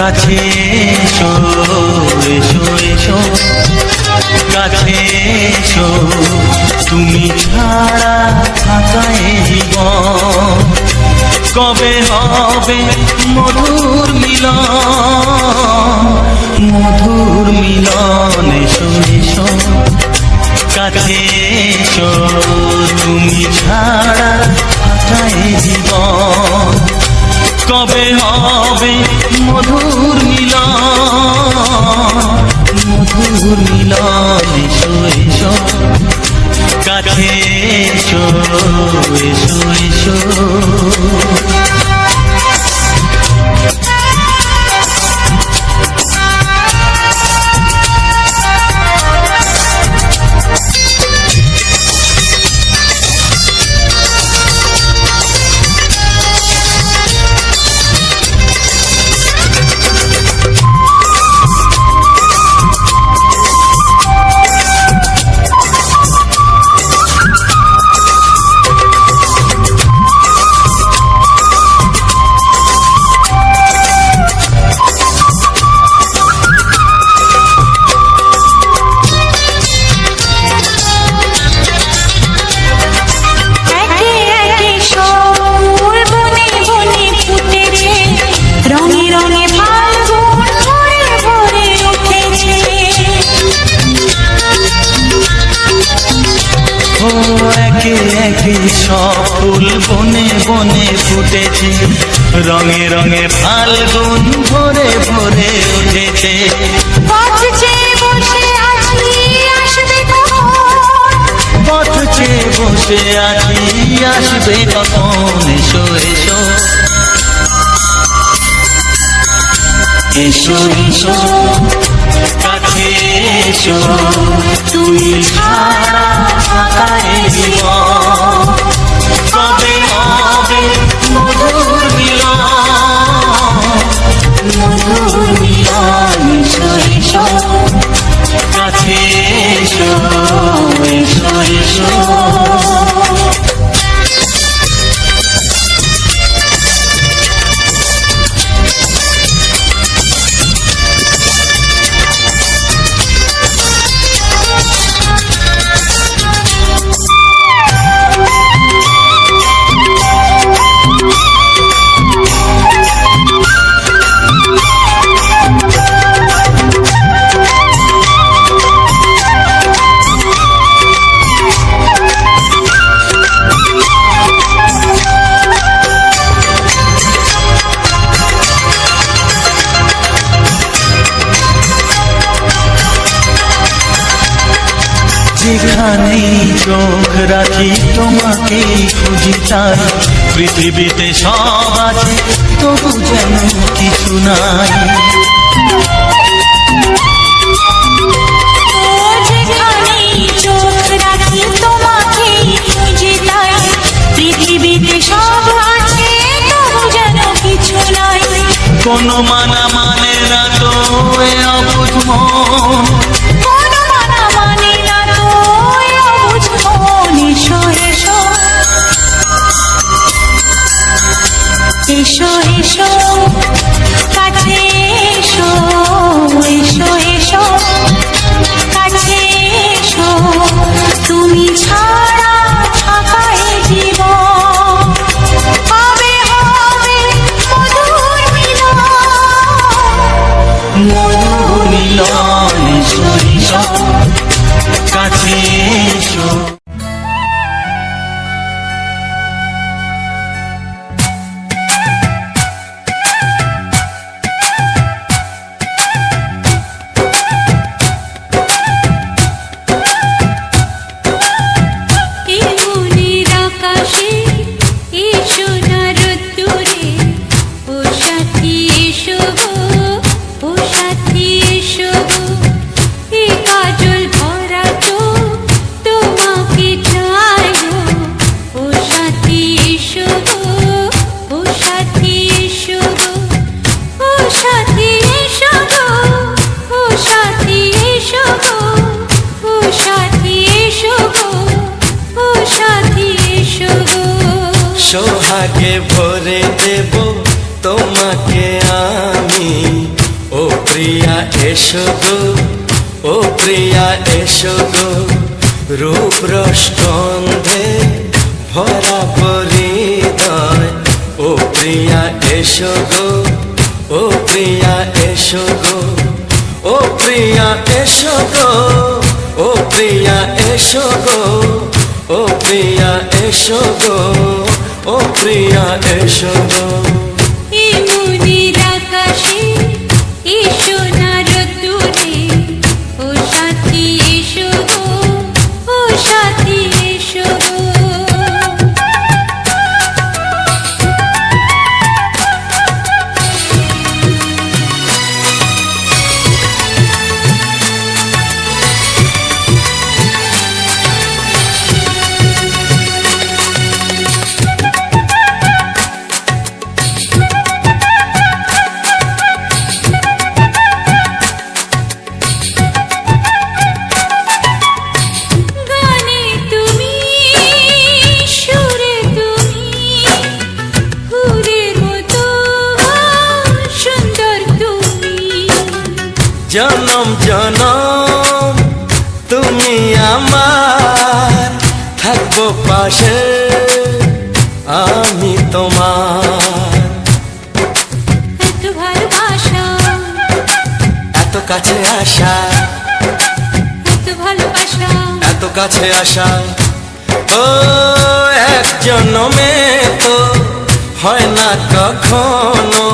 কাছে এসো এসো এসো কাছে এসো তুমি ছাড়া থাকা এ জীবন কবে হবে মধুর মিলন মধুর মিলন এসো এসো কাছে এসো তুমি ছাড়া থাকা এ জীবন কবে হবে মধুর মিলন মধুর মিলন এসো এসো কাছে এসো এসো এসো সব ফুল বনে বনে ফুটেছে রঙে রঙে ফাল্গুন ভরে ভরে উঠেছে পথ চেয়ে বসে আছি আসবে কখন এসো এসো এসো এসো কাছে এসো তুমি ছাড়া থাকা এ জীবন কবে হবে মধুর মিলন মধুর মিলন এসো এসো কাছে এসো এসো এসো যেখানেই চোখ রাখি তোমাকেই খুঁজি তাই পৃথিবীতে সব আছে তবু যেন কিছু নাই যেখানেই চোখ রাখি তোমাকেই খুঁজি তাই পৃথিবীতে সব আছে তবু যেন কিছু নাই কোনো মানা মানে না তো এ অবুঝ মন এসো এসো কাছে এসো এসো এসো কাছে এসো তুমি ছাড়া থাকা এ জীবন কবে হবে মধুর মিলন মধুর মিলন এসো এসো কাছে এসো সোহাগে ভরে দেব তোমাকে আমি। প্রিয়া এসো গো, ও প্রিয়া এসো গো, রূপ রসগন্ধে ভরা পরিদয়। ও প্রিয়া এসো গো, ও প্রিয়া এসো গো, ও প্রিয়া এসো গো, ও প্রিয়া এসো গো, ও প্রিয়া এসো গো, ও প্রিয়া এসো গো। এই মনের আকাশে এসো না রোদ্দুরে, ও সাথী এসো গো, ও সাথী এসো গো। গানে তুমি, সুরে তুমি, ফুলের মতো সুন্দর তুমি। জনম জনম তুমি আমার, থাকবো পাশে আমি তোমার। এত ভালোবাসা, এত কাছে আসা, এত ভালোবাসা, এত কাছে আসা, ও এক জন্মে তো হয় না কখনো,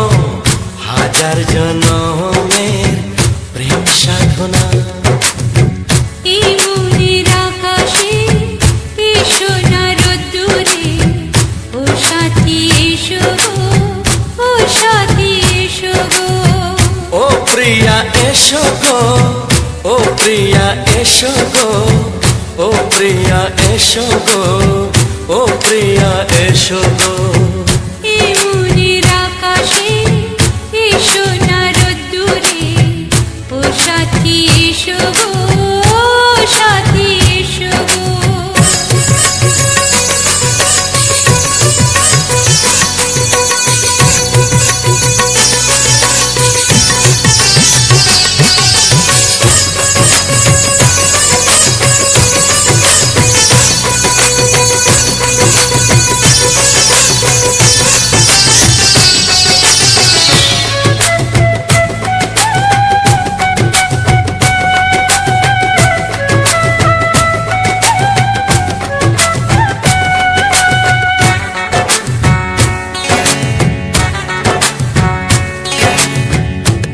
হাজার জন্মের প্রেম সাধনা। এই মনের আকাশে এসো না রোদ্দুরে, ও সাথী এসো গো, ও সাথী এসো গো। ও প্রিয়া এসো গো, ও প্রিয়া এসো গো, ও প্রিয়া এসো গো, ও প্রিয়া এসো গো। এই মনের আকাশে এসো না রোদ্দুরে, ও সাথী এসো গো, ও সাথী এসো গো।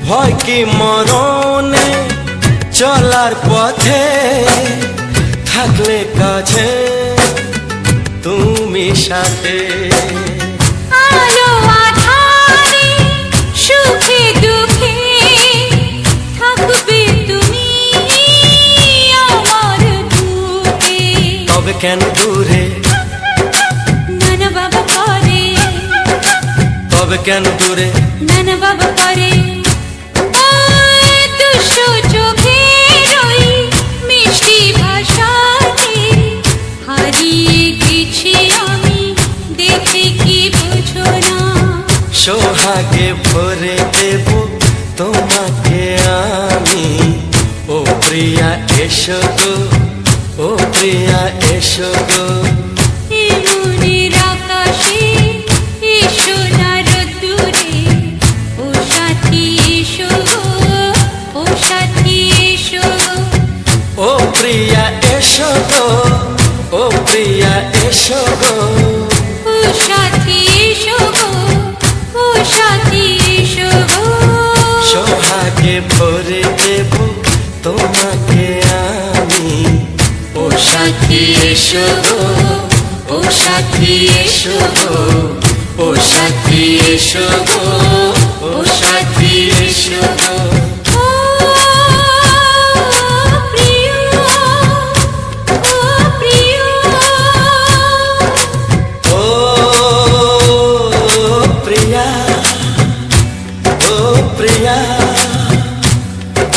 ভয় কি মরণে চলার পথে, থাকলে কাছে তুমি সাথে। আলো আঁধারে, সুখে দুঃখে, থাকবে তুমি আমার বুকে। তবে কেন দূরে, নানা বাবা করে, তবে কেন দূরে, নানা বাবা করে। ওই দুষ্টু চোখের ওই মিষ্টি ভাষাতে হারিয়ে গেছি আমি, দেখে কি বুঝো না। সোহাগে ভরে দেব তোমাকে আমি। ও প্রিয়া এসো গো, ও প্রিয়া এসো গো। এই মনের আকাশে এসো না রোদ্দুরে, ও সাথী এসো গো, ও সাথী এসো গো। ও প্রিয়া এসো গো, ও প্রিয়া এসো গো। ও সাথী এসো গো, ও সাথী এসো গো। সোহাগে ভরে দেব তোমাকে আমি। ও সাথী এসো গো, ও সাথী এসো গো, ও সাথী এসো গো, ও সাথী এসো গো। ও প্রিয়, ও প্রিয়, ও প্রিয়া, ও প্রিয়া,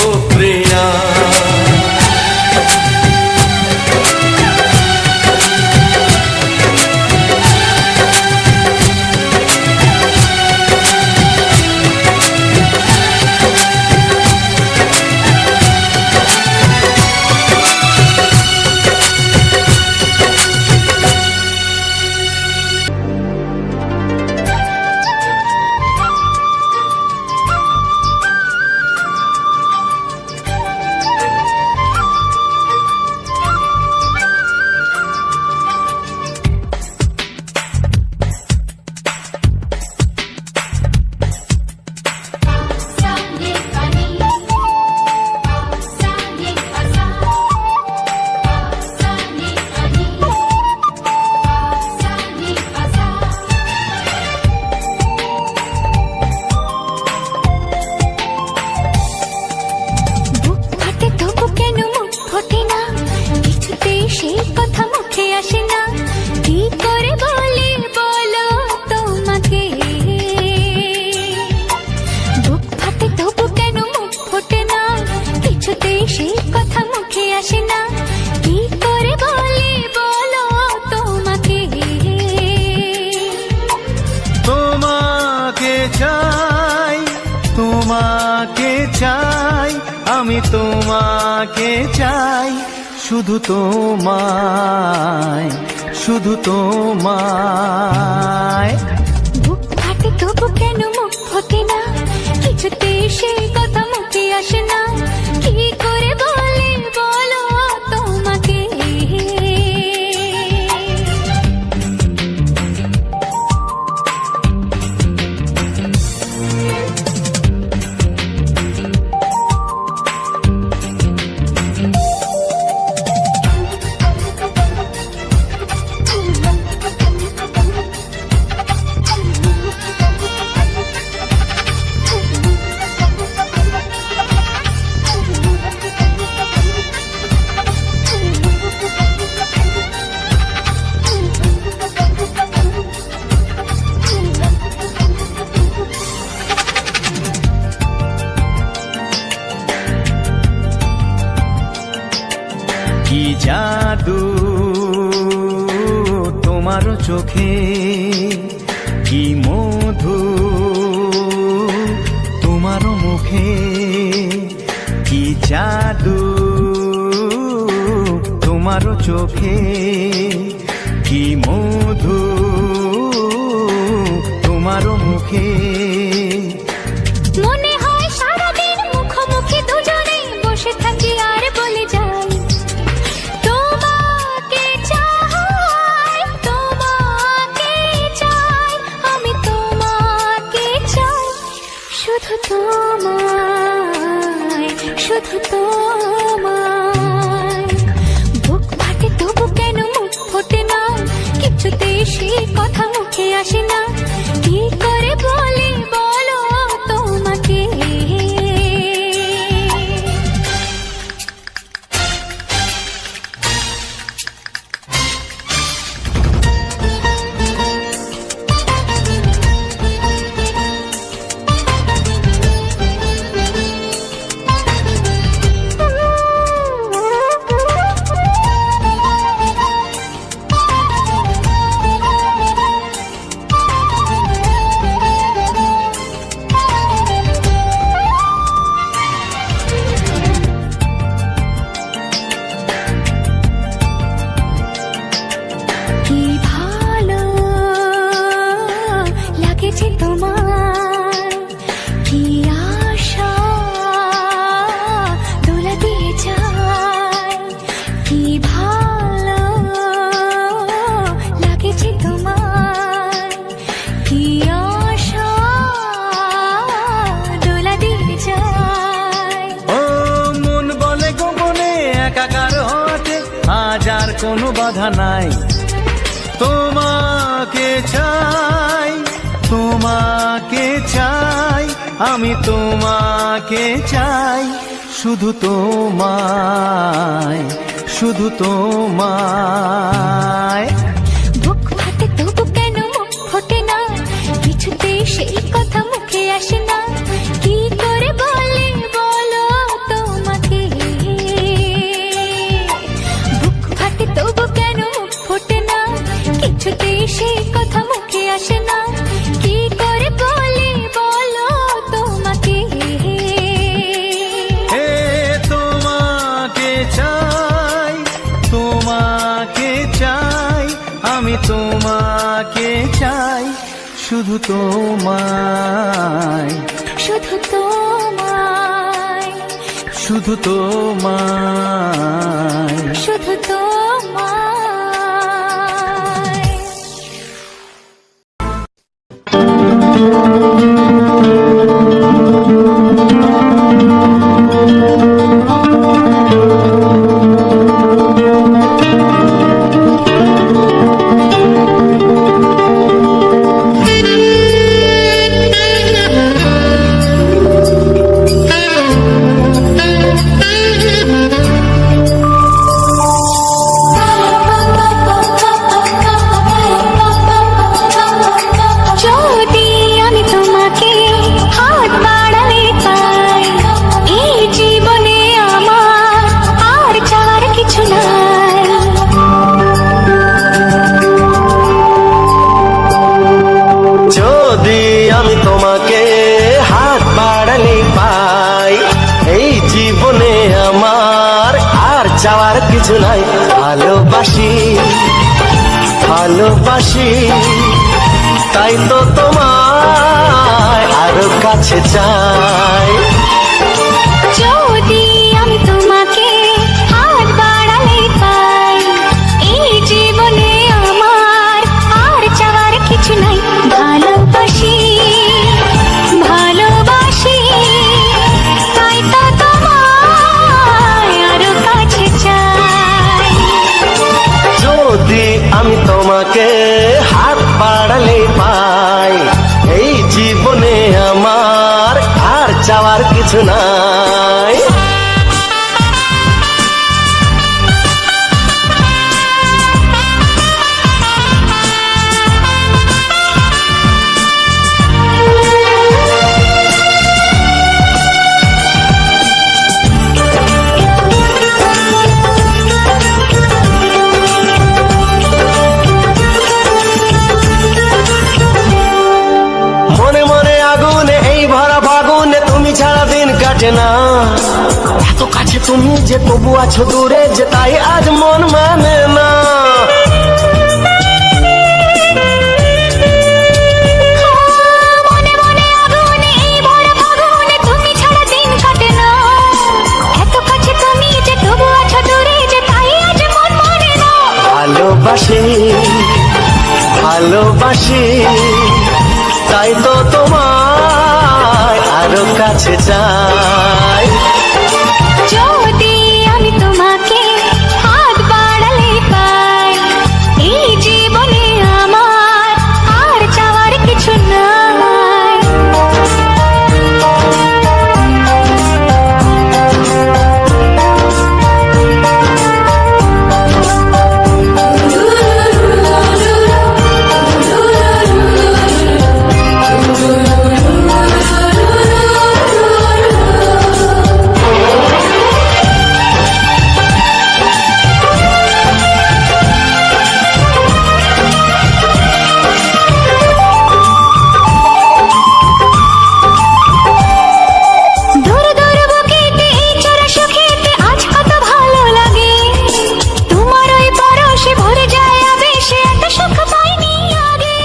ও প্রিয়া। তোমাকে চাই, আমি তোমাকে চাই, শুধু তোমায়, শুধু তোমায়। বুক ফাটে তবু কেন মুখ ফোটে না, কিছুতে সেই কথা মুখে আসে না, কি করে বলে বলো তোমাকে। কি জাদু তোমার চোখে, কি মধু তোমার মুখে, কি জাদু তোমার চোখে, কি মধু তোমার মুখে। মনে হয় সারাদিন মুখোমুখি দুজনে বসে থাকি আর বলে যাই, তোমাকে চাই, তোমাকে চাই, আমি তোমাকে চাই, শুধু তোমায়, শুধু তোমায়। বুক ফাটে তবু কেন মুখ ফোটে না, কিছুতে সেই কথা মুখে আসে না, কি করে বলি বলো তোমাকে। কি ভালো লাগেছে তোমার, কি আশা দোলা দিয়ে যায়, কি ভালো লাগেছে তোমার, কি আশা দোলা দিয়ে যায়। ও মন বলে গোপনে একাকার হতে আজ আর কোনো বাধা নাই, তোমাকে চাই, তোমাকে চাই, আমি তোমাকে চাই, শুধু তোমায়, শুধু তোমায়। বুক ফাটে তবু কেন মুখ ফোটে না, কিছুতে সেই কথা মুখে আসে না, কি করে বলে বলো তোমাকে। বুক ফাটে তবু কেন মুখ ফোটে না, কিছুতে সেই কথা মুখে আসে না, কি করে বলে বলো তোমাকে। হে তোমাকে চাই, তোমাকে চাই, আমি তোমাকে চাই, শুধু তোমায়, শুধু তোমায়, শুধু তোমায়। শুধু তোমায়। যদি আমি তোমাকে হাত বাড়ালে পাই, চাওয়ার কিছু নাই। ভালোবাসি ভালোবাসি তাই তো তোমায় আরো কাছে চাই। যদি আমি তোমাকে হাত বাড়ালে পাই, এই জীবনে আমার আর চাওয়ার কিছু নাই। ভালোবাসি ভালোবাসি তাই তো তোমায় আরো কাছে চাই। যদি আমি তোমাকে হাত বাড়ালে পাই, এই জীবনে আমার আর চাওয়ার কিছু নাই। মনে মনে আগুনে এই ভরা ফাগুনে তুমি ছাড়া দিন কাটে না। এত কাছে তুমি যে তবু আছো দূরে, যে তাই আজ মন মানে না। মনে মনে আগুনে এই ভরা ফাগুনে তুমি ছাড়া দিন কাটে না। এত কাছে তুমি যে তবু আছো দূরে, যে তাই আজ মন মানে না। ভালোবাসি ভালোবাসি তাই তো তোমায় আরো কাছে চাই। যদি আমি তোমাকে হাত বাড়ালে পাই, এই জীবনে আমার আর চাওয়ার কিছু নাই। দূর দূর বুকেতে এই চোরা সুখেতে আজ কত ভালো লাগে। তোমার ওই পরশে ভরে যায় আবেশে, এত সুখ পাইনি আগে।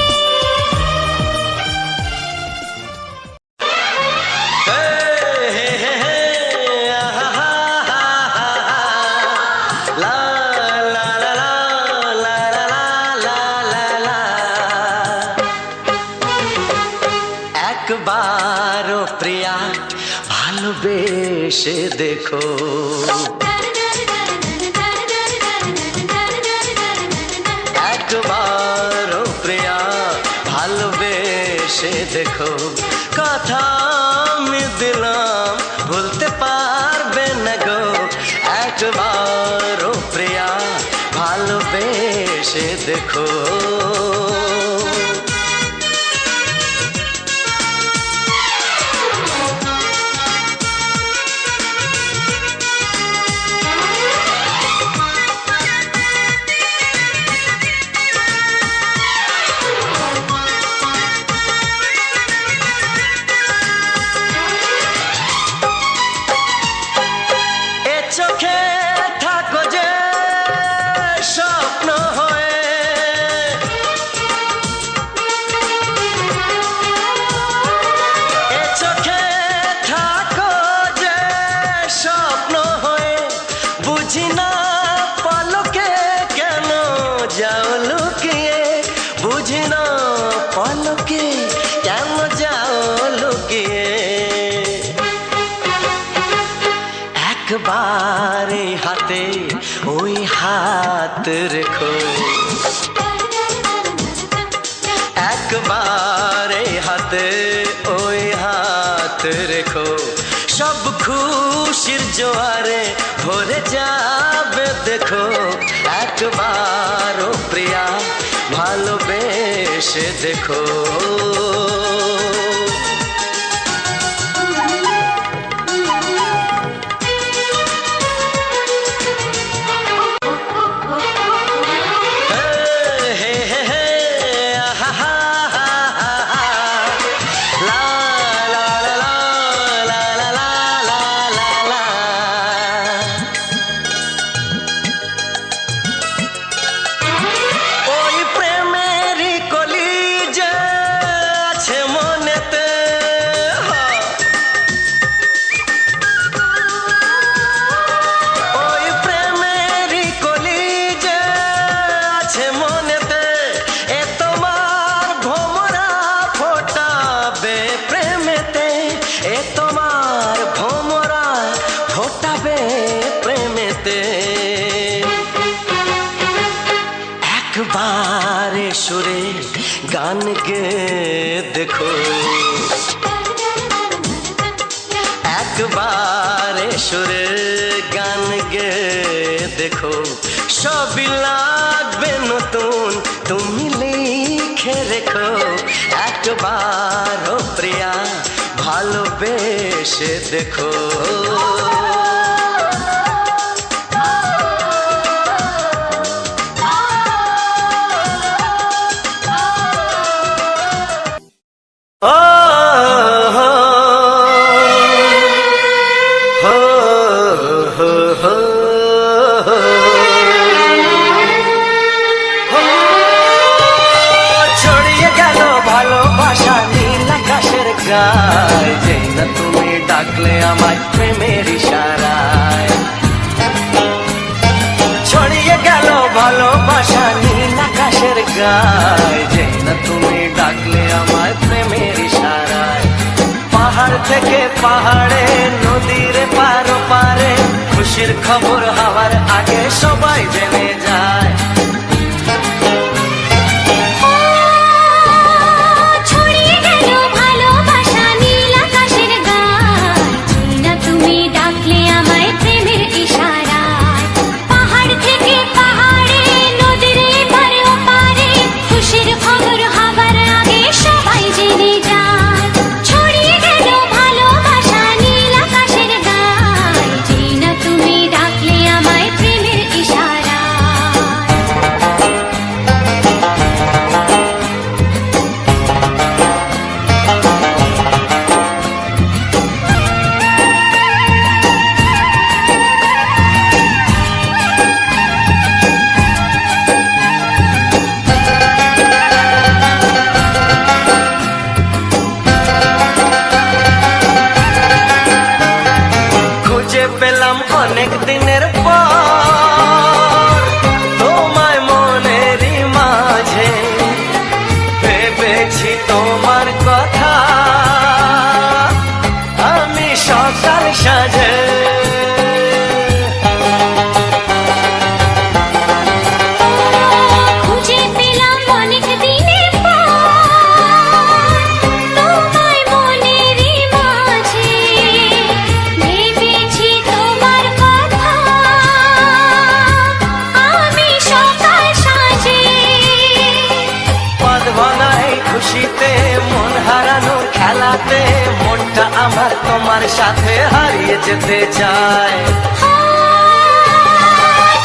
একবারও প্রিয়া ভালোবেসে দেখো, একবারও প্রিয়া ভালোবেসে দেখো। কথা আমি দিলাম ভুলতে পারবে না গো। একবারও প্রিয়া ভালোবেসে দেখো। এ চোখে থাকো যে স্বপ্ন হয়ে, এ চোখে থাকো যে স্বপ্ন হয়ে। বুঝি না পলকে কেন যাও লুকিয়ে, বুঝি না পলকে কেন যাও লুকিয়ে। একবার এই হাতে ওই হাত রেখো, একবার এই হাতে ওই হাত রেখো। সব খুশির জোয়ারে ভরে যাবে দেখো। একবারও প্রিয়া ভালোবেসে দেখো। একবারে সুরে গান গে দেখো, একবারে সুরে গান গে দেখো, সবই লাগবে নতুন, তুমি লিখে রেখো। একবার ও প্রিয়া ভালোবেসে দেখো। ছড়িয়ে গেল ভালোবাসা নীল আকাশের গায়, যেই না তুমি ডাকলে আমায় প্রেমের ইশারায়। ছড়িয়ে গেল ভালোবাসা নীল আকাশের গায়, যেই না তুমি ডাকলে আমায় প্রেমের ইশারায়। পাহাড় থেকে পাহাড়ে, নদীর পার পারে, খুশির খবর হওয়ার আগে সবাই জেনে যায়। ছড়িয়ে গেল ভালোবাসা নীল আকাশের গায়, যেই না তুমি ডাকলে আমায় প্রেমের ইশারায়। পাহাড় থেকে পাহাড়ে, নদীর এপারে ওপারে, খুশির খবর হবার আগে সবাই জেনে যায়। ছড়িয়ে গেল ভালোবাসা নীল আকাশের গায়, যেই না তুমি ডাকলে আমায় প্রেমের ইশারায়। খুঁজে পেলাম অনেক দিনের পর তোমায় মনেরই মাঝে, ভেবেছি তোমার কথা আমি সকাল সাজে। খুঁজে পেলাম অনেক দিনের পর তোমায় মনেরই মাঝে, ভেবেছি তোমার কথা আমি সকাল সাজে। পদ বানাই খুশিতে, মন হারানোর খেলাতে, মনটা আমার তোমার সাথে হারিয়ে যেতে চায়।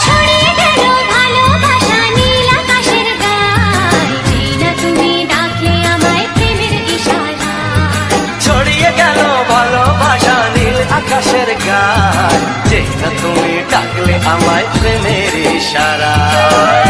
ছড়িয়ে গেল ভালোবাসা নীল আকাশের গায়, যেই না তুমি ডাকলে আমায় প্রেমের ইশারায়। ছড়িয়ে গেল ভালোবাসা নীল আকাশের গায়, যেই না তুমি ডাকলে আমায় প্রেমের ইশারায়।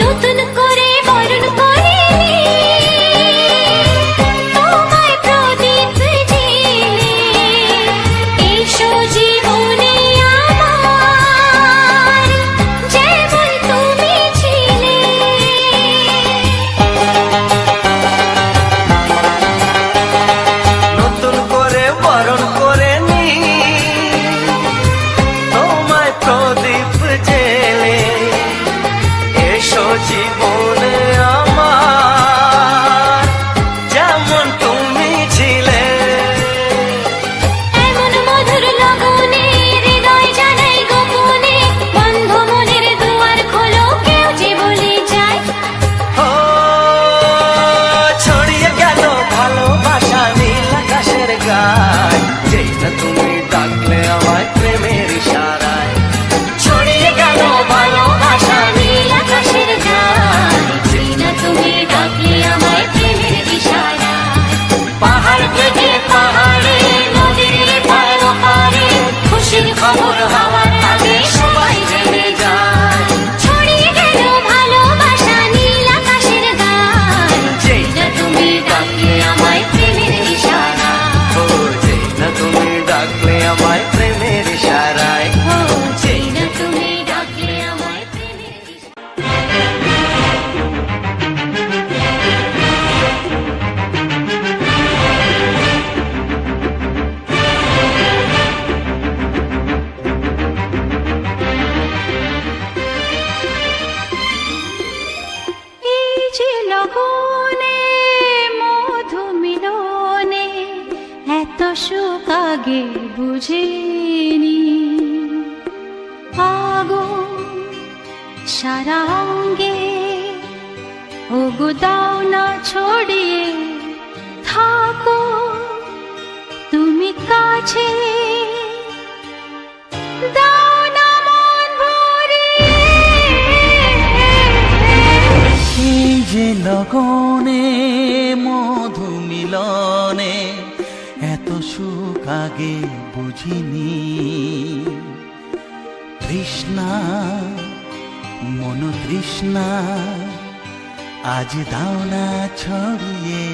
নতুন করে বরণ করে তোমায় প্রদীপ জেলে, এসো জীবনে আমার যেমন তুমি ছিলে। নতুন করে বরণ করে নি তোমায় প্রদীপ জেলে, এসো জীবনে আমার যেমন তুমি ছিলে। এমন মধুর লগনে হৃদয় জানাই গোপনে, বন্ধ মনের দুয়ার খোলো, কেউ যে বলে যায়। ও ছড়িয়ে গেল ভালোবাসা নীল আকাশের গায়, যেই না তুমি ডাকলে আমায় প্রেমের ইশারায়। ছড়িয়ে গেল ভালোবাসা নীল আকাশের গায়, এত সুখ আগে বুঝিনি। আগুন সারা অঙ্গে, ওগো দাও না ছড়িয়ে, থাকো তুমি কাছে, দাও না মন ভরিয়ে। এই যে লগনে মধু মিলনে এত সুখ আগে বুঝিনি। তৃষ্ণা মন তৃষ্ণা আজ দাও না ছড়িয়ে,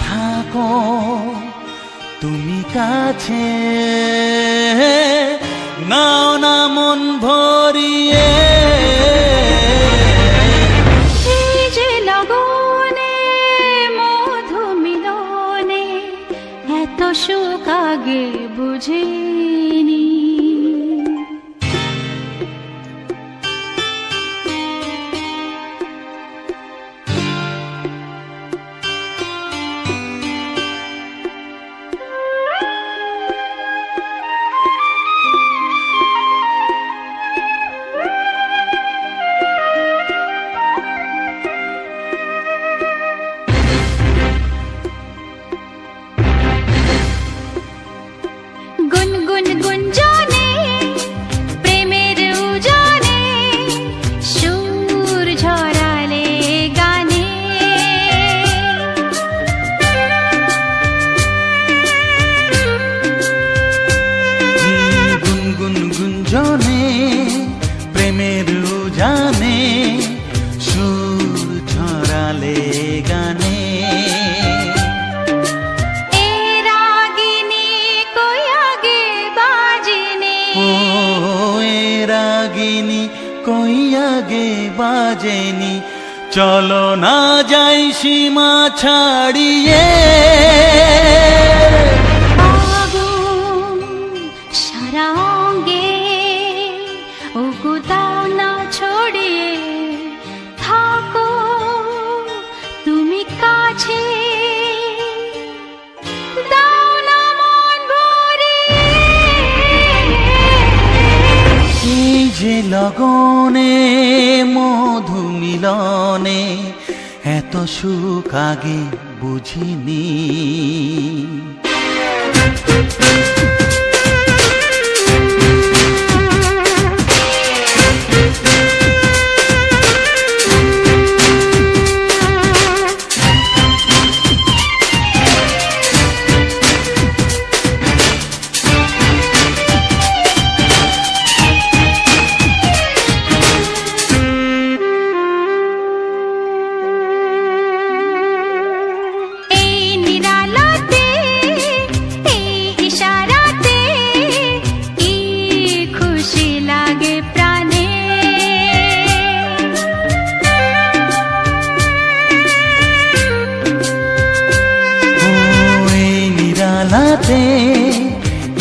থাকো তুমি কাছে, নাও না মন ভরিয়ে। এই যে লগনে মধু মিলনে এত সুখ আগে বুঝিনি। গুনগুন গুঞ্জনে প্রেমের উজানে সুর ঝরালে গানে। গুনগুন গুঞ্জনে প্রেমের উজানে সুর ঝরালে গানে। রাগিনী কই আগে বাজেনি, চলো না যাই সীমা ছাড়িয়ে। আগুন সারা অঙ্গে, ওগো দাও না ছড়িয়ে, থাকো তুমি কাছে, দাও না মন ভরিয়ে। এই যে লগনে মধু মিলনে এত সুখ আগে বুঝিনি।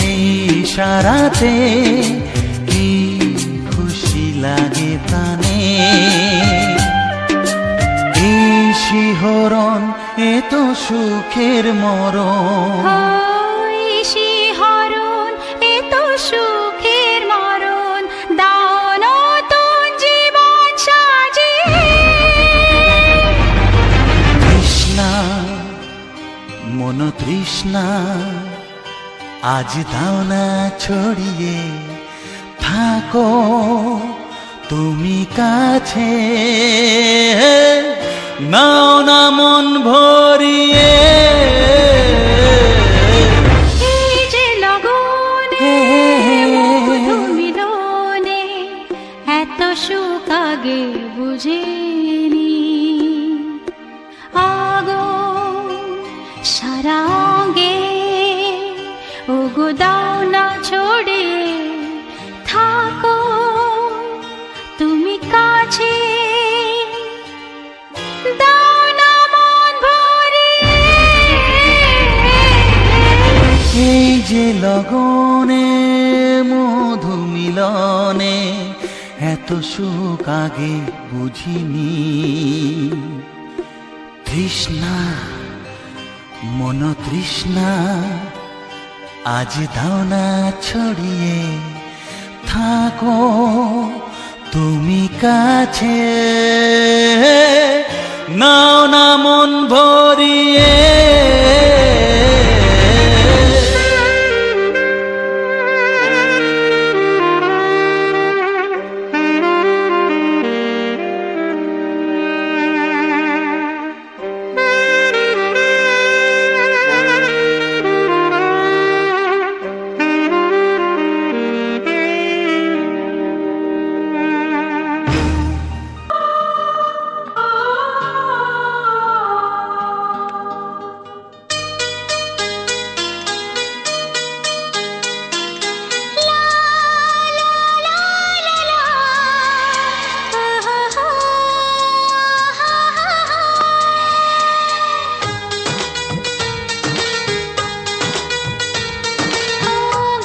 এই ইশারাতে কি খুশি লাগে প্রাণে। এই শিহরণ এ তো সুখের মরণ। ওই শিহরণ এ তো সুখের মরণ, দাও নতুন জীবন সাজিয়ে। তৃষ্ণা মন তৃষ্ণা আজ দাও না ছড়িয়ে, থাকো তুমি কাছে, নাও না মন ভরিয়ে। এই যে লগনে মধু মিলনে এত সুখ আগে বুঝিনি। আগুন সারা অঙ্গে, ওগো দাও না ছড়িয়ে, থাকো তুমি কাছে, দাও না মন ভরিয়ে। এই যে লগনে মধু মিলনে এত সুখ আগে বুঝিনি। তৃষ্ণা মন তৃষ্ণা আজ দাও না ছড়িয়ে থাকো তুমি কাছে, নাও না মন ভরিয়ে।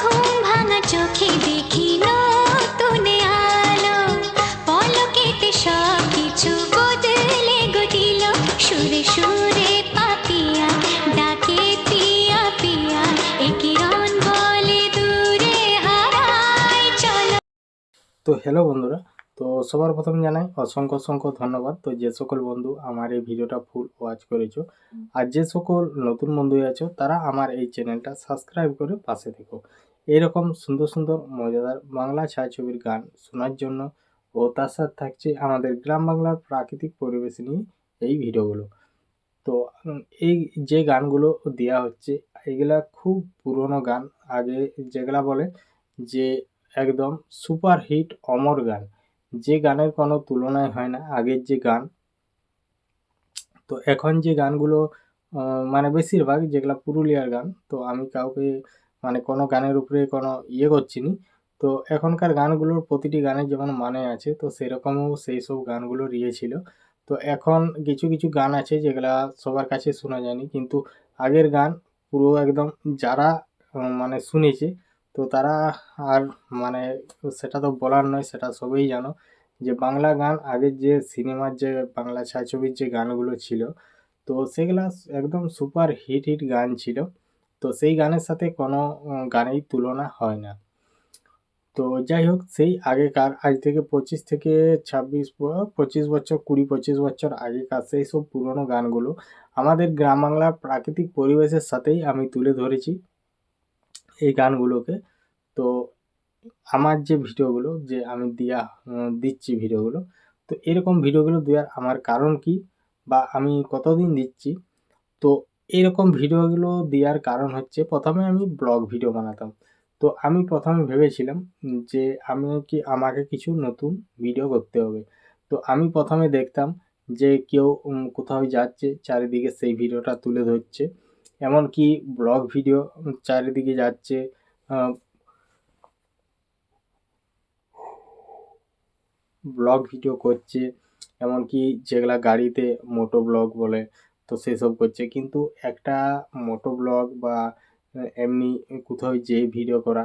ঘুম ভাঙা চোখে দেখি নতুন আলো, পলকেতে সবকিছু বদলে দিল। সুরে সুরে পাপিয়া ডাকে পিয়া পিয়া, এ কিরণ বলে দূরে হারায় চলো। তো হ্যালো বন্ধুরা, তো সবার প্রথম জানাই অসংখ্য অসংখ্য ধন্যবাদ। তো যে সকল বন্ধু আমার এই ভিডিওটা ফুল ওয়াচ করেছো, আর যে সকল নতুন বন্ধু আছো তারা আমার এই চ্যানেলটা সাবস্ক্রাইব করে পাশে থেকো। এরকম সুন্দর সুন্দর মজাদার বাংলা ছায়াছবির গান শোনার জন্য, ও তার সাথে থাকছে আমাদের গ্রাম বাংলার প্রাকৃতিক পরিবেশ নিয়ে এই ভিডিওগুলো। তো এই যে গানগুলো দেওয়া হচ্ছে এগুলা খুব পুরনো গান, আগে যেগুলা বলে যে একদম সুপার হিট অমর গান, যে গানের কোনো তুলনাই হয় না আগের যে গান। তো এখন যে গানগুলো মানে বেশিরভাগ যেগুলা পুরুলিয়ার গান, তো আমি কাউকে মানে কোনো গানের উপরে কোনো ইয়ে করছি নি। তো এখনকার গানগুলোর প্রতিটি গানের যেমন মানে আছে, তো সেরকমও সেই সব গানগুলোর ইয়ে ছিল। তো এখন কিছু কিছু গান আছে যেগুলা সবার কাছে শোনা যায়নি, কিন্তু আগের গান পুরো একদম যারা মানে শুনেছে, তো তারা আর মানে সেটা তো বলার নয়, সেটা সবাই জানো যে বাংলা গান আগের যে সিনেমার যে বাংলা ছায়াছবির যে গানগুলো ছিল, তো সেগুলা একদম সুপার হিট হিট গান ছিল। তো সেই গানের সাথে কোনো গানেই তুলনা হয় না। তো যাই হোক, সেই আগেকার আজ থেকে 25 বছর 20-25 বছর আগেকার সেই সব পুরনো গানগুলো আমাদের গ্রাম বাংলার প্রাকৃতিক পরিবেশের সাথেই আমি তুলে ধরেছি এই গানগুলোকে। তো আমার যে ভিডিওগুলো যে আমি দিচ্ছি ভিডিওগুলো, তো এরকম ভিডিওগুলো দেওয়ার আমার কারণ কি, বা আমি কতদিন দিচ্ছি। তো এরকম ভিডিওগুলো দেওয়ার কারণ হচ্ছে, প্রথমে আমি ব্লগ ভিডিও বানাতাম। তো আমি প্রথমে ভেবেছিলাম যে আমাকে কিছু নতুন ভিডিও করতে হবে। তো আমি প্রথমে দেখতাম যে কেউ কোথাও যাচ্ছে, চারিদিকে সেই ভিডিওটা তুলে ধরছে। এমনকি ব্লগ ভিডিও চারিদিকে যাচ্ছে, ব্লগ ভিডিও করছে, এমনকি যেগুলা গাড়িতে মোটো ব্লগ বলে, তো সেসব করছে। কিন্তু একটা মোটো ব্লগ বা এমনি কোথাও যেয়ে ভিডিও করা,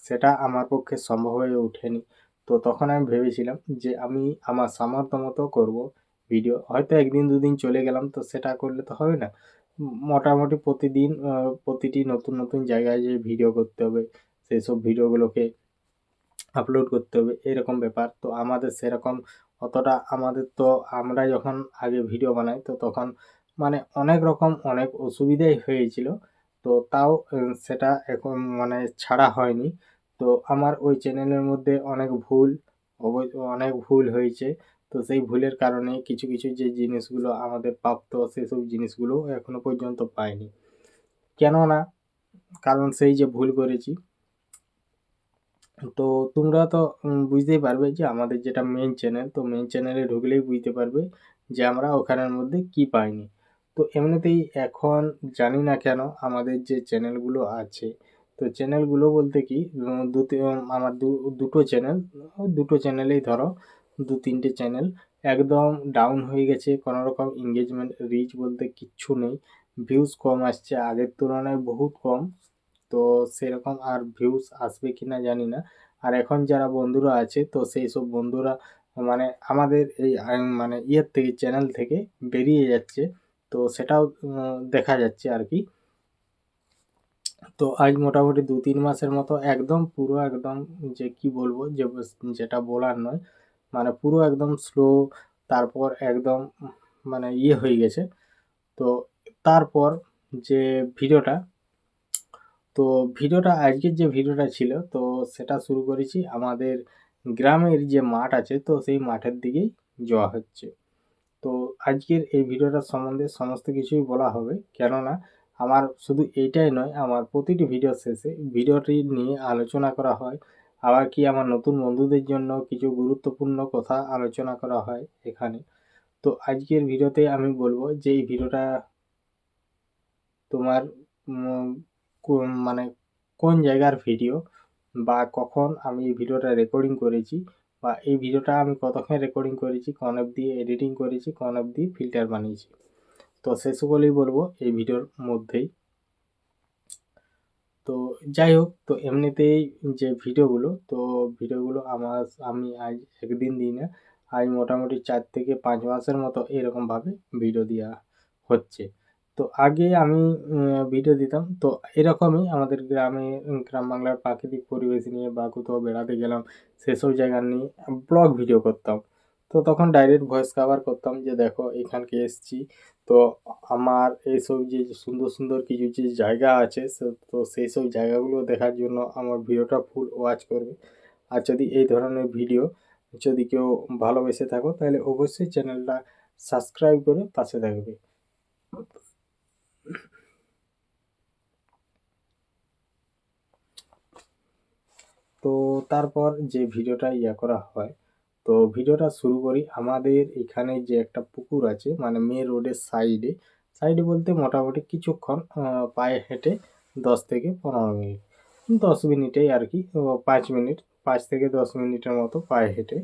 সেটা আমার পক্ষে সম্ভব হয়ে ওঠেনি। তো তখন আমি ভেবেছিলাম যে আমি আমার সামর্থ্য মতো করবো ভিডিও। হয়তো একদিন দুদিন চলে গেলাম, তো সেটা করলে তো হবে না। মোটামুটি প্রতিদিন প্রতিটি নতুন নতুন জায়গায় যেয়ে ভিডিও করতে হবে, সেই সব ভিডিওগুলোকে আপলোড করতে হবে, এরকম ব্যাপার। তো আমাদের সেরকম অতটা আমাদের তো, আমরা যখন আগে ভিডিও বানাই তো তখন মানে অনেক রকম অনেক অসুবিধাই হয়েছিল। তো তাও সেটা এখন মানে ছাড়া হয়নি। তো আমার ওই চ্যানেলের মধ্যে অনেক ভুল হয়েছে। তো সেই ভুলের কারণে কিছু কিছু যে জিনিসগুলো আমাদের প্রাপ্ত, সেসব জিনিসগুলো এখনো পর্যন্ত পাইনি। কেননা কারণ সেই যে ভুল করেছি, তো তোমরা তো বুঝতেই পারবে যে আমাদের যেটা মেইন চ্যানেল, তো মেইন চ্যানেলে ঢুকলেই বুঝতে পারবে যে আমরা ওখানের মধ্যে কি পাইনি। তো এমনিতেই এখন জানি না কেন আমাদের যে চ্যানেলগুলো আছে, তো চ্যানেলগুলো বলতে কি আমার দুটো চ্যানেল, দুটো চ্যানেলেই ধরো 2-3টে চ্যানেল একদম ডাউন হয়ে গেছে। কোনো রকম এঙ্গেজমেন্ট রিচ বলতে কিচ্ছু নেই, ভিউজ কম আসছে আগের তুলনায় বহুত কম। তো সেরকম আর ভিউজ আসবে কিনা জানি না। আর এখন যারা বন্ধুরা আছে, তো সেই সব বন্ধুরা মানে আমাদের এই মানে ইয়ের থেকে চ্যানেল থেকে বেরিয়ে যাচ্ছে, তো সেটাও দেখা যাচ্ছে আর কি। তো আজ মোটামুটি 2-3 মাসের মতো একদম পুরো একদম যে কি বলবো যে যেটা বলার নয়, মানে পুরো একদম স্লো, তারপর একদম মানে হয়ে গেছে। তো তারপর যে ভিডিওটা, তো ভিডিওটা আজকের যে ভিডিওটা ছিল তো সেটা শুরু করেছি আমাদের গ্রামের যে মাঠ আছে তো সেই মাঠের দিকেই যাওয়া হচ্ছে। তো আজকের এই ভিডিওটার সম্বন্ধে সমস্ত কিছুই বলা হবে, কেননা আমার শুধু এইটাই নয়, আমার প্রতিটি ভিডিও শেষে ভিডিওটি নিয়ে আলোচনা করা হয়, আবার কি আমার নতুন বন্ধুদের জন্য কিছু গুরুত্বপূর্ণ কথা আলোচনা করা হয় এখানে। তো আজকের ভিডিওতে আমি বলবো যে এই ভিডিওটা তোমার মানে কোন জায়গার ভিডিও, বা কখন আমি এই ভিডিওটা রেকর্ডিং করেছি, বা এই ভিডিওটা আমি কতক্ষণ রেকর্ডিং করেছি, কোন অ্যাপ দিয়ে এডিটিং করেছি, কোন অ্যাপ দিয়ে ফিল্টার বানিয়েছি, তো সে সকলেই বলবো এই ভিডিওর মধ্যেই। তো যাই হোক, তো এমনিতেই যে ভিডিওগুলো আমি আজ একদিন দিই না, আজ মোটামুটি 4 থেকে 5 মাসের মতো এরকমভাবে ভিডিও দেওয়া হচ্ছে। তো আগে আমি ভিডিও দিতাম তো এরকমই আমাদের গ্রাম বাংলার প্রাকৃতিক পরিবেশ নিয়ে, বা কোথাও বেড়াতে গেলাম সেসব জায়গা নিয়ে ব্লগ ভিডিও করতাম। তো তখন ডাইরেক্ট ভয়েস কভার করতাম যে দেখো এখানকে এসছি, তো আমার এইসব যে সুন্দর সুন্দর কিছু যে জায়গা আছে তো সেই সব জায়গাগুলো দেখার জন্য আমার ভিডিওটা ফুল ওয়াচ করবে। আর যদি এই ধরনের ভিডিও যদি কেউ ভালোবেসে থাকো তাহলে অবশ্যই চ্যানেলটা সাবস্ক্রাইব করে পাশে থাকবে। তো তারপর যে ভিডিওটা করা হয়, তো ভিডিওটা শুরু করি আমাদের এখানে যে একটা পুকুর আছে, মানে মেন রোডের সাইডে, সাইডে বলতে মোটামুটি কিছুক্ষণ পায়ে হেঁটে 10 থেকে 15 মিনিট, 10 মিনিটেই আর কি, 5 মিনিট, 5 থেকে 10 মিনিটের মতো পায়ে হেঁটে।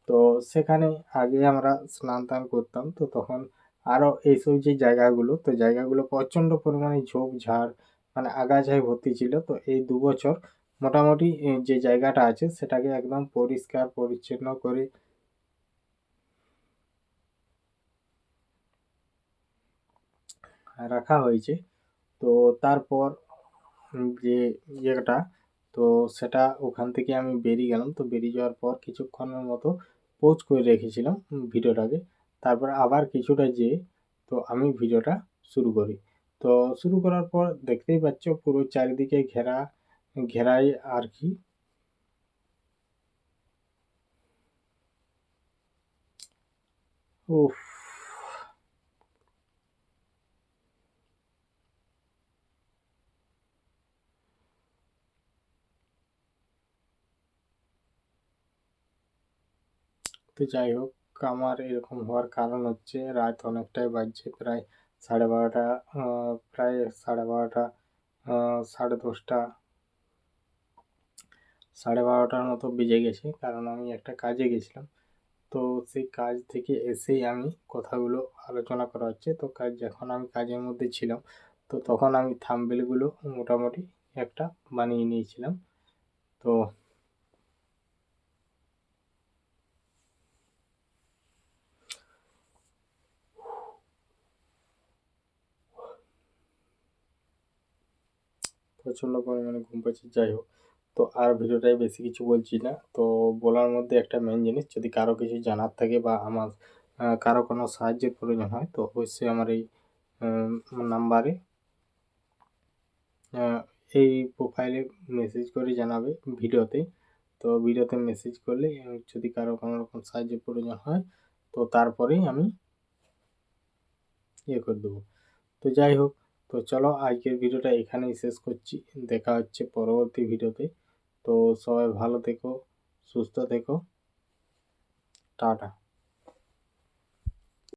তো সেখানে আগে আমরা স্নান টান করতাম, তো তখন আরও এইসব যে জায়গাগুলো, তো জায়গাগুলো প্রচণ্ড পরিমাণে ঝোপঝাড় মানে আগাছায় ভর্তি ছিল। তো এই 2 বছর মোটামুটি যে জায়গাটা আছে সেটাকে একদম পরিষ্কার পরিচ্ছন্ন করে রাখা হয়েছে। তো তারপর যে ইয়েটা, তো সেটা ওখান থেকে আমি বেরিয়ে গেলাম, তো বেরিয়ে যাওয়ার পর কিছুক্ষণের মতো পোজ করে রেখেছিলাম ভিডিওটাকে। তারপর আবার কিছুটা যেয়ে তো আমি ভিডিওটা শুরু করি। তো শুরু করার পর দেখতেই পাচ্ছ পুরো চারিদিকে ঘেরাই আর কি। উফ, তো যাই হোক, আমার এরকম হওয়ার কারণ হচ্ছে রাত অনেকটাই বাজছে, প্রায় 12:30, প্রায় 12:30, 10:30, 12:30টার মতো বেজে গেছে, কারণ আমি একটা কাজে গেছিলাম। তো সেই কাজ থেকে এসেই আমি কথাগুলো আলোচনা করা হচ্ছে। তো যখন আমি কাজের মধ্যে ছিলাম তো তখন আমি থাম্বনেলগুলো মোটামুটি একটা বানিয়ে নিয়েছিলাম। তো প্রচণ্ড পরিমাণে ঘুম পাচ্ছে। যাই হোক, তো আর ভিডিওটাই বেশি কিছু বলছি না। তো বলার মধ্যে একটা মেন জিনিস, যদি কারো কিছু জানার থাকে বা আমার কারো কোনো সাহায্যের প্রয়োজন হয় তো অবশ্যই আমার এই নাম্বারে, এই প্রোফাইলে মেসেজ করে জানাবে ভিডিওতে। তো ভিডিওতে মেসেজ করলে যদি কারো কোনো রকম সাহায্যের প্রয়োজন হয় তো তারপরেই আমি করে দেবো। তো যাই হোক, তো চলো আজকের ভিডিওটা এখানেই শেষ করছি। দেখা হচ্ছে পরবর্তী ভিডিওতে। তো সবাই ভালো থেকো, সুস্থ থেকো, টাটা।